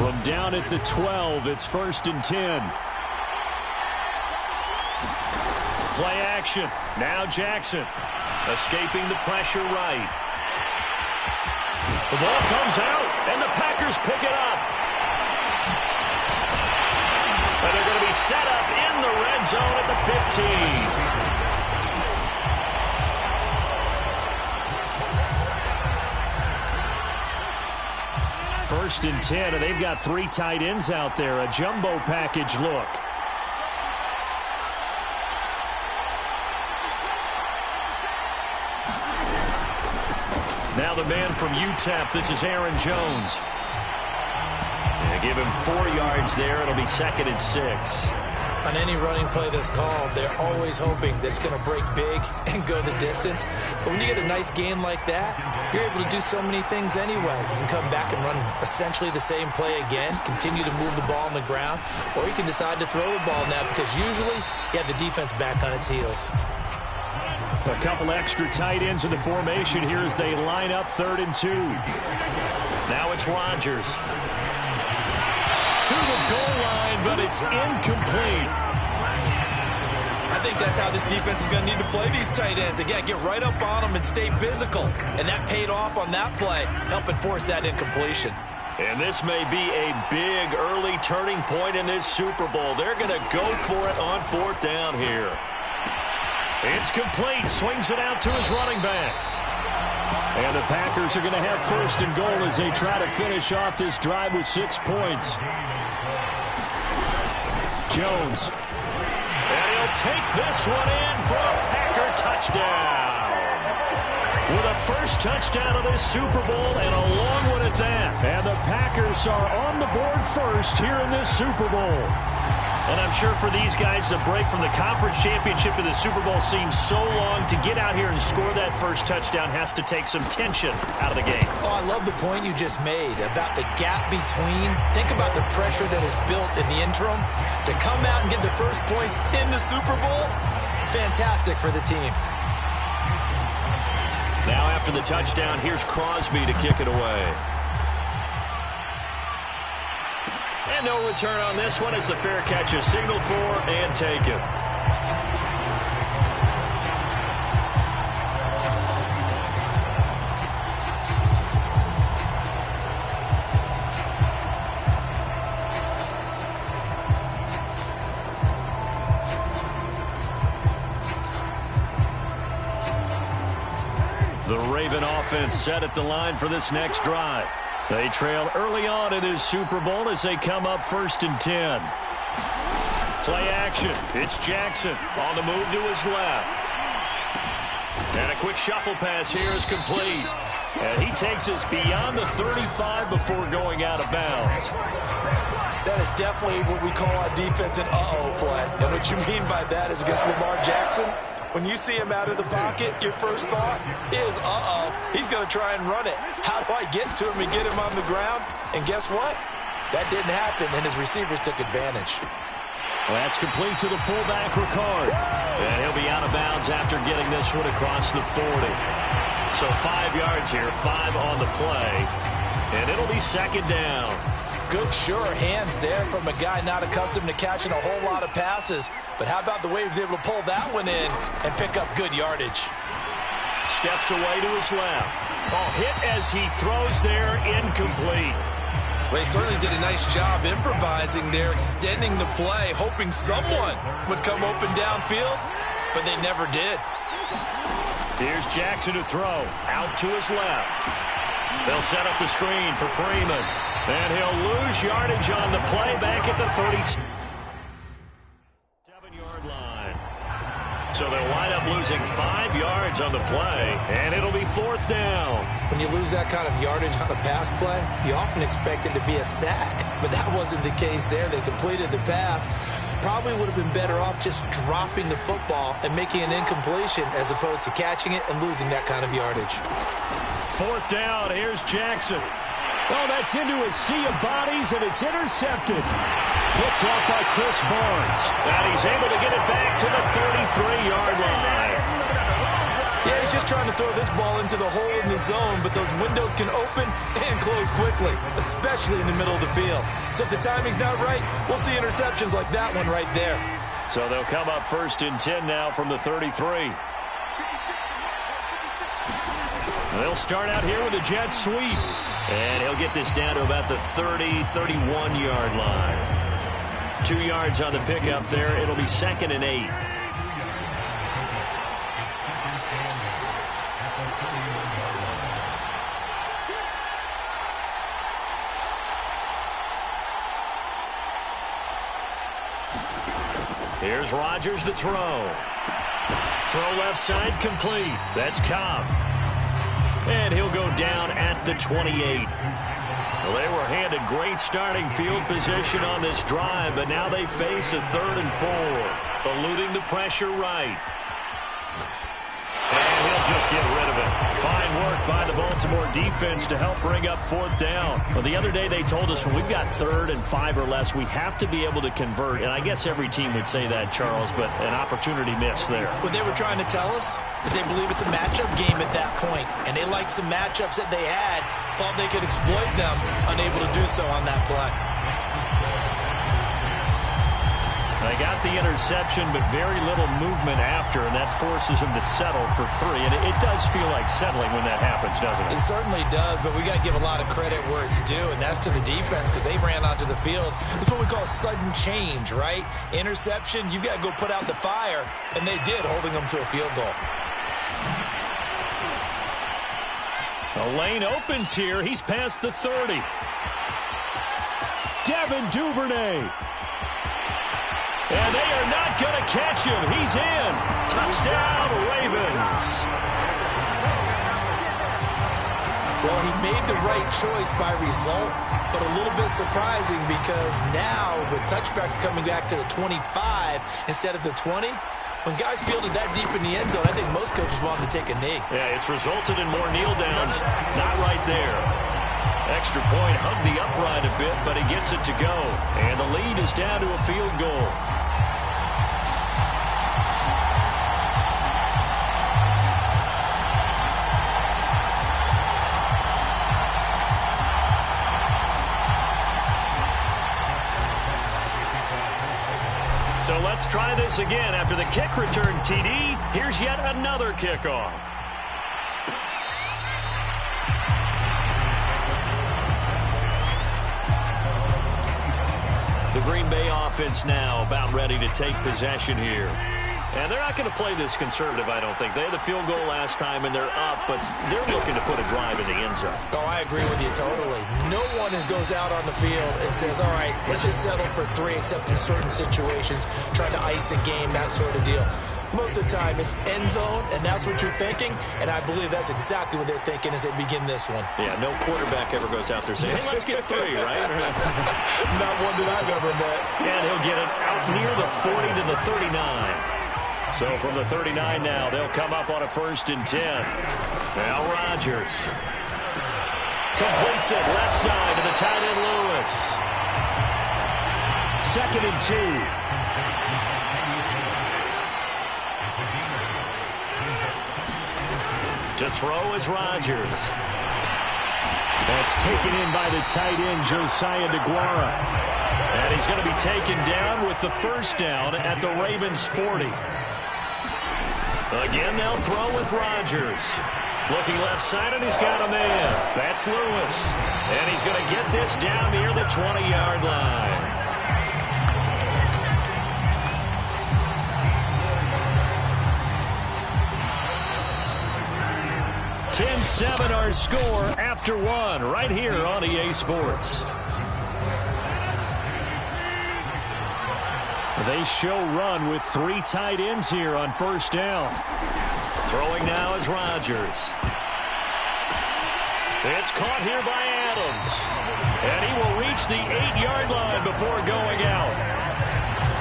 From down at the 12, it's 1st and 10. Play action. Now Jackson escaping the pressure right. The ball comes out, and the Packers pick it up. And they're going to be set up in the red zone at the 15. 1st and 10, and they've got 3 tight ends out there. A jumbo package look. Now the man from UTEP, this is Aaron Jones. They give him 4 yards there. It'll be 2nd and 6. On any running play that's called, they're always hoping that it's going to break big and go the distance. But when you get a nice game like that, you're able to do so many things anyway. You can come back and run essentially the same play again, continue to move the ball on the ground, or you can decide to throw the ball now because usually you have the defense back on its heels. A couple extra tight ends in the formation here as they line up 3rd and 2. Now it's Rodgers. To the goal line, but it's incomplete. I think that's how this defense is going to need to play these tight ends. Again, get right up on them and stay physical. And that paid off on that play, helping force that incompletion. And this may be a big early turning point in this Super Bowl. They're going to go for it on 4th down here. It's complete. Swings it out to his running back. And the Packers are going to have 1st and goal as they try to finish off this drive with 6 points. Jones. And he'll take this one in for a Packer touchdown. For the first touchdown of this Super Bowl, and a long one at that. And the Packers are on the board first here in this Super Bowl. And I'm sure for these guys, the break from the conference championship to the Super Bowl seems so long. To get out here and score that first touchdown has to take some tension out of the game. Oh, I love the point you just made about the gap between. Think about the pressure that is built in the interim. To come out and get the first points in the Super Bowl, fantastic for the team. Now after the touchdown, here's Crosby to kick it away. And no return on this one as the fair catch is signaled for and taken. The Raven offense set at the line for this next drive. They trail early on in this Super Bowl as they come up 1st and 10. Play action. It's Jackson on the move to his left. And a quick shuffle pass here is complete. And he takes us beyond the 35 before going out of bounds. That is definitely what we call our defense an uh-oh play. And what you mean by that is against Lamar Jackson, when you see him out of the pocket, your first thought is, uh-oh, he's going to try and run it. How do I get to him and get him on the ground? And guess what? That didn't happen, and his receivers took advantage. Well, that's complete to the fullback, Ricard. And he'll be out of bounds after getting this one across the 40. So 5 yards here, 5 on the play. And it'll be 2nd down. Good, sure hands there from a guy not accustomed to catching a whole lot of passes. But how about the way he was able to pull that one in and pick up good yardage? Steps away to his left. Oh, hit as he throws there, incomplete. Well, he certainly did a nice job improvising there, extending the play, hoping someone would come open downfield, but they never did. Here's Jackson to throw, out to his left. They'll set up the screen for Freeman. And he'll lose yardage on the play back at the 37-yard line. So they'll wind up losing 5 yards on the play, and it'll be 4th down. When you lose that kind of yardage on a pass play, you often expect it to be a sack. But that wasn't the case there. They completed the pass. Probably would have been better off just dropping the football and making an incompletion as opposed to catching it and losing that kind of yardage. 4th down, here's Jackson. Oh, that's into a sea of bodies, and it's intercepted. Picked off by Chris Barnes. And he's able to get it back to the 33-yard line. Yeah, he's just trying to throw this ball into the hole in the zone, but those windows can open and close quickly, especially in the middle of the field. So if the timing's not right, we'll see interceptions like that one right there. So they'll come up 1st and 10 now from the 33. They'll start out here with a jet sweep. And he'll get this down to about the 30, 31-yard line. 2 yards on the pickup there. It'll be 2nd and 8. Here's Rodgers to throw. Throw left side complete. That's Cobb. And he'll go down at the 28. Well, they were handed great starting field position on this drive, but now they face a 3rd and 4. Eluding the pressure right. And he'll just get rid of it. Fine work by the Baltimore defense to help bring up 4th down. Well, the other day they told us when we've got 3rd and 5 or less, we have to be able to convert. And I guess every team would say that, Charles, but an opportunity missed there. What they were trying to tell us is they believe it's a matchup game at that point. And they liked some matchups that they had, thought they could exploit them, unable to do so on that play. They got the interception, but very little movement after, and that forces them to settle for 3. And it does feel like settling when that happens, doesn't it? It certainly does, but we got to give a lot of credit where it's due, and that's to the defense because they ran onto the field. This is what we call sudden change, right? Interception, you've got to go put out the fire, and they did, holding them to a field goal. The lane opens here. He's past the 30. Devin Duvernay. And they are not going to catch him. He's in. Touchdown, Ravens. Well, he made the right choice by result, but a little bit surprising because now with touchbacks coming back to the 25 instead of the 20, when guys fielded that deep in the end zone, I think most coaches want them to take a knee. Yeah, it's resulted in more kneel downs. Not right there. Extra point, hugged the upright a bit, but he gets it to go. And the lead is down to a field goal. So let's try this again. After the kick return TD, here's yet another kickoff. The Green Bay offense now about ready to take possession here. And they're not going to play this conservative, I don't think. They had the field goal last time, and they're up, but they're looking to put a drive in the end zone. Oh, I agree with you totally. No one goes out on the field and says, all right, let's just settle for 3, except in certain situations, trying to ice a game, that sort of deal. Most of the time, it's end zone, and that's what you're thinking, and I believe that's exactly what they're thinking as they begin this one. Yeah, no quarterback ever goes out there saying, hey, let's get 3, right? Not one that I've ever met. And he'll get it out near the 40 to the 39. So from the 39 now, they'll come up on a 1st and 10. Now Rodgers completes it left side to the tight end Lewis. 2nd and 2. To throw is Rodgers. That's taken in by the tight end, Josiah DeGuara. And he's going to be taken down with the 1st down at the Ravens' 40. Again, they'll throw with Rodgers. Looking left side, and he's got a man. That's Lewis. And he's going to get this down near the 20-yard line. 10-7 our score after 1 right here on EA Sports. They show run with 3 tight ends here on 1st down. Throwing now is Rodgers. It's caught here by Adams. And he will reach the 8-yard line before going out.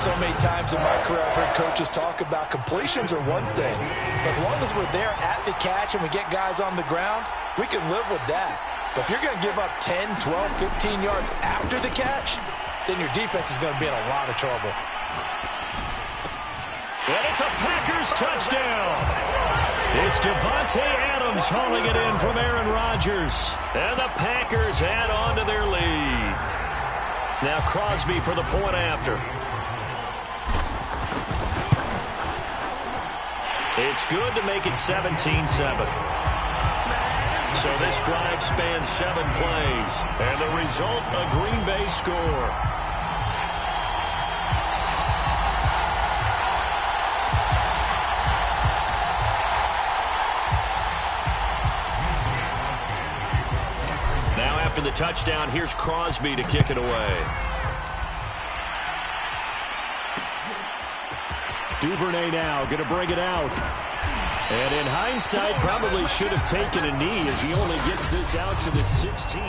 So many times in my career, I've heard coaches talk about completions are one thing. But as long as we're there at the catch and we get guys on the ground, we can live with that. But if you're going to give up 10, 12, 15 yards after the catch, then your defense is going to be in a lot of trouble. And it's a Packers touchdown. It's Devontae Adams hauling it in from Aaron Rodgers. And the Packers add on to their lead. Now Crosby for the point after. It's good to make it 17-7. So this drive spans 7 plays. And the result, a Green Bay score. Now after the touchdown, here's Crosby to kick it away. Duvernay now going to bring it out. And in hindsight, probably should have taken a knee as he only gets this out to the 16.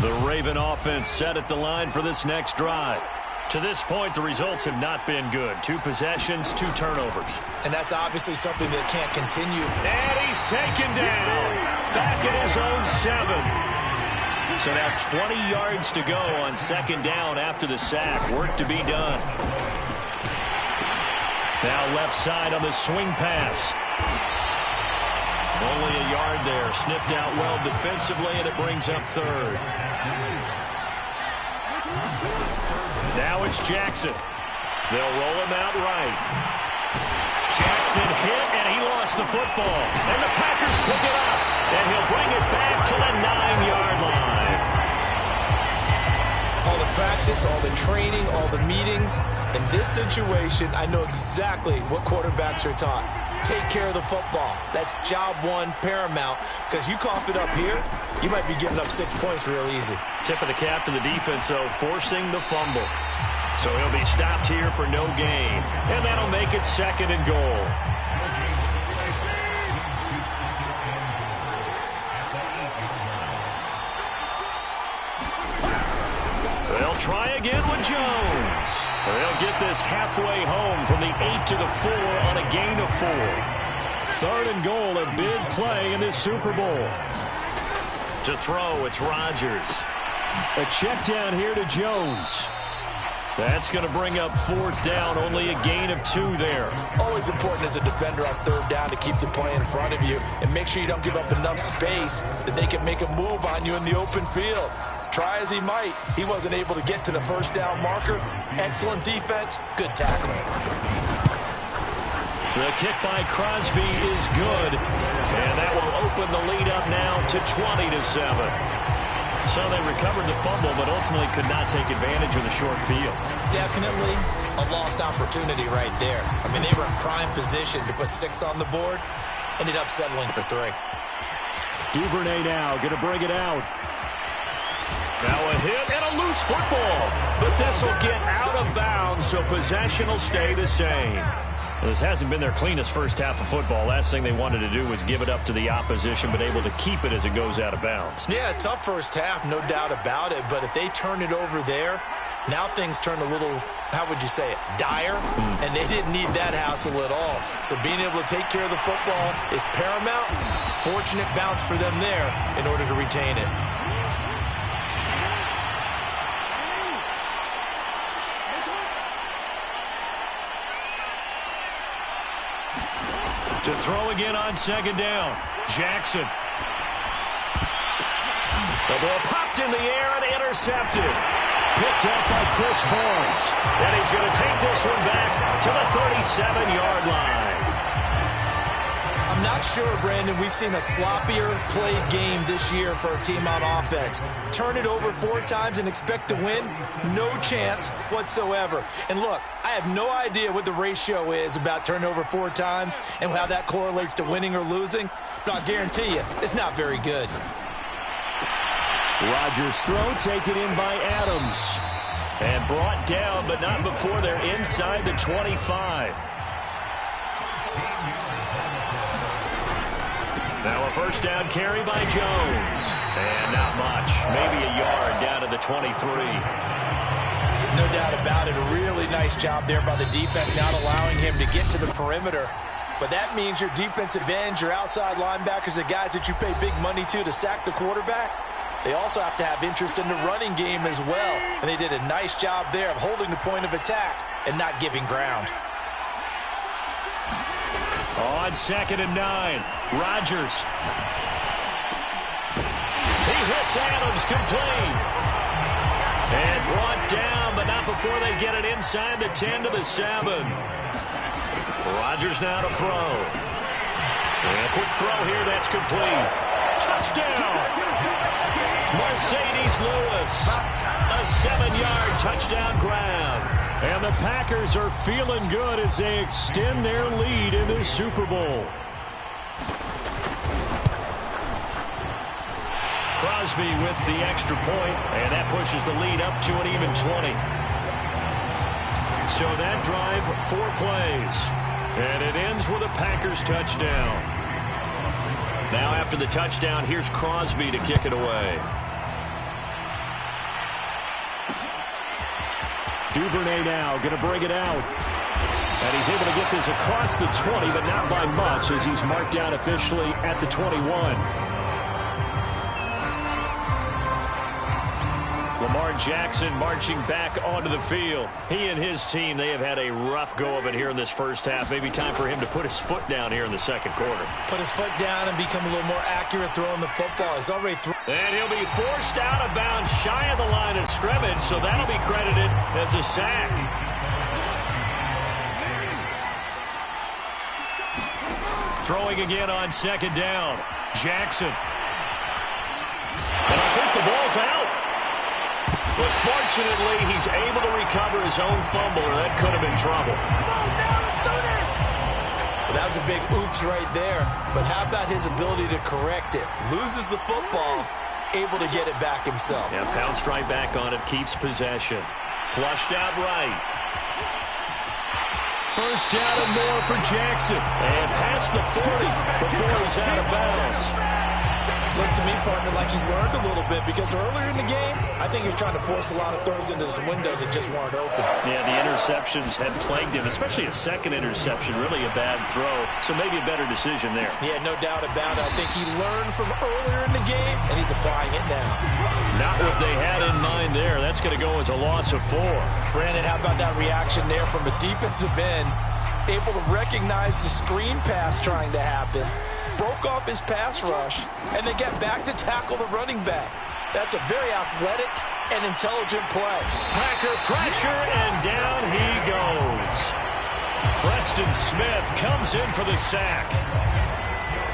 The Raven offense set at the line for this next drive. To this point, the results have not been good. 2 possessions, 2 turnovers. And that's obviously something that can't continue. And he's taken down. Back at his own 7. So now 20 yards to go on 2nd down after the sack. Work to be done. Now left side on the swing pass. Only a yard there. Sniffed out well defensively, and it brings up 3rd. Now it's Jackson. They'll roll him out right. Jackson hit, and he lost the football. And the Packers pick it up. And he'll bring it back to the 9-yard line. All the practice, all the training, all the meetings. In this situation, I know exactly what quarterbacks are taught. Take care of the football. That's job 1, paramount. Because you cough it up here, you might be giving up 6 points real easy. Tip of the cap to the defense, though, forcing the fumble. So he'll be stopped here for no gain. And that'll make it 2nd and goal. They'll try again with Jones. They'll get this halfway home from the 8 to the 4 on a gain of 4. 3rd and goal, a big play in this Super Bowl. To throw, it's Rodgers. A check down here to Jones. That's going to bring up 4th down, only a gain of 2 there. Always important as a defender on 3rd down to keep the play in front of you and make sure you don't give up enough space that they can make a move on you in the open field. Try as he might, he wasn't able to get to the 1st down marker. Excellent defense, good tackling. The kick by Crosby is good, and that will open the lead up now to 20-7. So they recovered the fumble, but ultimately could not take advantage of the short field. Definitely a lost opportunity right there. I mean, they were in prime position to put 6 on the board, ended up settling for 3. Duvernay now going to bring it out. Now a hit and a loose football. But this will get out of bounds, so possession will stay the same. Well, this hasn't been their cleanest first half of football. Last thing they wanted to do was give it up to the opposition, but able to keep it as it goes out of bounds. Yeah, tough first half, no doubt about it. But if they turn it over there, now things turn a little, how would you say it, dire? And they didn't need that hassle at all. So being able to take care of the football is paramount. Fortunate bounce for them there in order to retain it. To throw again on second down. Jackson. The ball popped in the air and intercepted. Picked up by Chris Barnes. And he's going to take this one back to the 37-yard line. I'm not sure, Brandon, we've seen a sloppier played game this year for a team on offense. Turn it over 4 times and expect to win? No chance whatsoever. And look, I have no idea what the ratio is about turning over 4 times and how that correlates to winning or losing, but I'll guarantee you, it's not very good. Rodgers' throw taken in by Adams. And brought down, but not before they're inside the 25. Now a first down carry by Jones. And not much. Maybe a yard down to the 23. No doubt about it. A really nice job there by the defense, not allowing him to get to the perimeter. But that means your defensive ends, your outside linebackers, the guys that you pay big money to sack the quarterback, they also have to have interest in the running game as well. And they did a nice job there of holding the point of attack and not giving ground. On 2nd and 9, Rodgers. He hits Adams complete. And brought down, but not before they get it inside the 10 to the 7. Rodgers now to throw. And a quick throw here, that's complete. Touchdown! Mercedes Lewis. A 7-yard touchdown grab. And the Packers are feeling good as they extend their lead in this Super Bowl. Crosby with the extra point, and that pushes the lead up to an even 20. So that drive, 4 plays. And it ends with a Packers touchdown. Now after the touchdown, here's Crosby to kick it away. Duvernay now going to bring it out. And he's able to get this across the 20, but not by much as he's marked down officially at the 21. Lamar Jackson marching back onto the field. He and his team, they have had a rough go of it here in this first half. Maybe time for him to put his foot down here in the second quarter. Put his foot down and become a little more accurate throwing the football. He's already and he'll be forced out of bounds shy of the line of scrimmage, so that'll be credited as a sack. Throwing again on 2nd down. Jackson. And I think the ball's out. But fortunately, he's able to recover his own fumble, or that could have been trouble. Well, that was a big oops right there. But how about his ability to correct it? Loses the football, able to get it back himself. Yeah, pounced right back on it, keeps possession. Flushed out right. First down and more for Jackson. And past the 40 before he's out of bounds. Looks to me, partner, like he's learned a little bit because earlier in the game, I think he was trying to force a lot of throws into some windows that just weren't open. Yeah, the interceptions had plagued him, especially a second interception, really a bad throw. So maybe a better decision there. Yeah, no doubt about it. I think he learned from earlier in the game, and he's applying it now. Not what they had in mind there. That's going to go as a loss of 4. Brandon, how about that reaction there from a defensive end, able to recognize the screen pass trying to happen, broke off his pass rush, and then get back to tackle the running back. That's a very athletic and intelligent play. Packer pressure, and down he goes. Preston Smith comes in for the sack.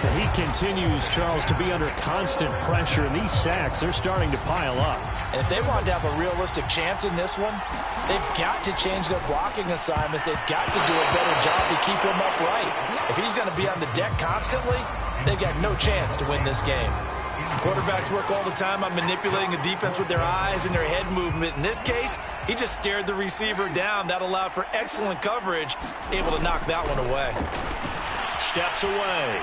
And he continues, Charles, to be under constant pressure, and these sacks, they're starting to pile up. And if they want to have a realistic chance in this one, they've got to change their blocking assignments. They've got to do a better job to keep him upright. If he's going to be on the deck constantly, they've got no chance to win this game. Quarterbacks work all the time on manipulating the defense with their eyes and their head movement. In this case, he just stared the receiver down. That allowed for excellent coverage, able to knock that one away. Steps away.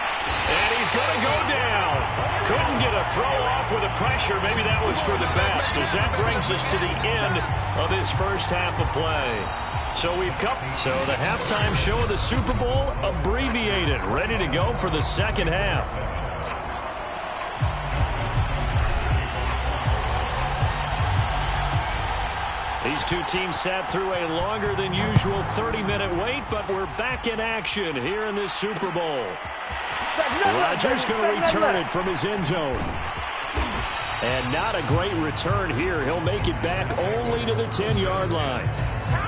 And he's going to go down. Couldn't get a throw off with the pressure. Maybe that was for the best, as that brings us to the end of this first half of play. So we've come. So the halftime show of the Super Bowl abbreviated, ready to go for the second half. These two teams sat through a longer than usual 30-minute wait, but we're back in action here in this Super Bowl. Rodgers going to return it from his end zone. And not a great return here. He'll make it back only to the 10-yard line.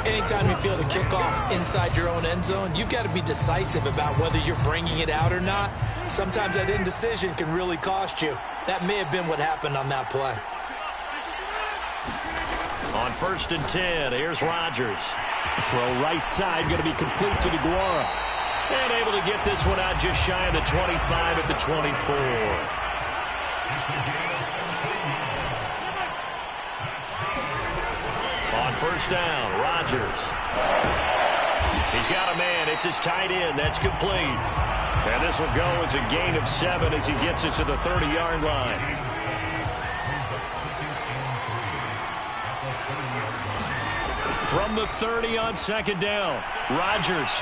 Anytime you feel the kickoff inside your own end zone, you've got to be decisive about whether you're bringing it out or not. Sometimes that indecision can really cost you. That may have been what happened on that play. On 1st and 10, here's Rodgers. Throw right side, going to be complete to DeGuara. And able to get this one out just shy of the 25 at the 24. On 1st down, Rodgers. He's got a man. It's his tight end. That's complete. And this will go as a gain of 7 as he gets it to the 30-yard line. From the 30 on 2nd down, Rodgers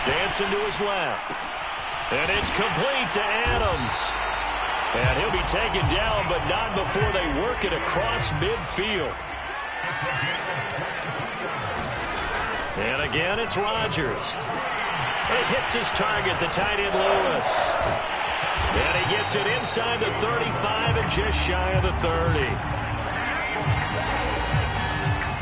dancing to his left. And it's complete to Adams. And he'll be taken down, but not before they work it across midfield. And again, it's Rodgers. It hits his target, the tight end Lewis. And he gets it inside the 35 and just shy of the 30.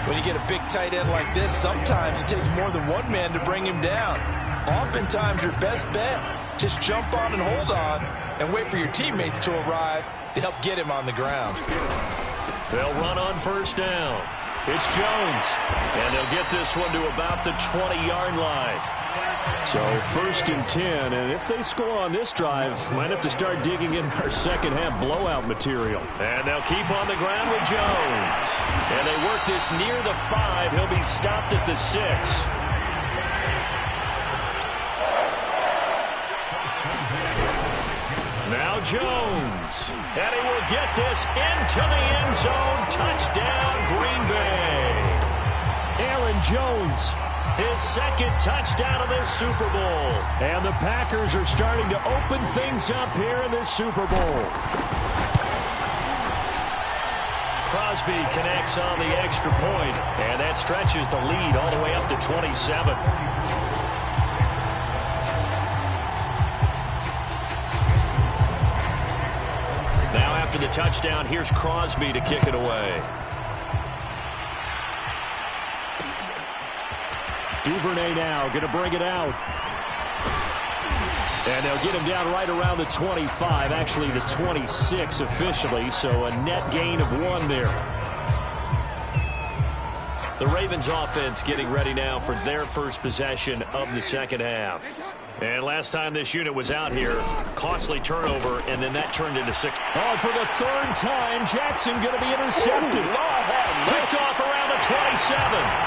When you get a big tight end like this, sometimes it takes more than one man to bring him down. Oftentimes, your best bet, just jump on and hold on and wait for your teammates to arrive to help get him on the ground. They'll run on 1st down. It's Jones. And they'll get this one to about the 20-yard line. So 1st and 10, and if they score on this drive, might have to start digging in our second-half blowout material. And they'll keep on the ground with Jones. And they work this near the 5. He'll be stopped at the 6. Now Jones. And he will get this into the end zone. Touchdown, Green Bay. Aaron Jones. His 2nd touchdown of this Super Bowl. And the Packers are starting to open things up here in this Super Bowl. Crosby connects on the extra point, and that stretches the lead all the way up to 27. Now after the touchdown, here's Crosby to kick it away. Duvernay now going to bring it out. And they'll get him down right around the 25, actually the 26 officially, so a net gain of 1 there. The Ravens offense getting ready now for their first possession of the second half. And last time this unit was out here, costly turnover, and then that turned into 6. Oh, for the 3rd time, Jackson going to be intercepted. Picked off around the 27.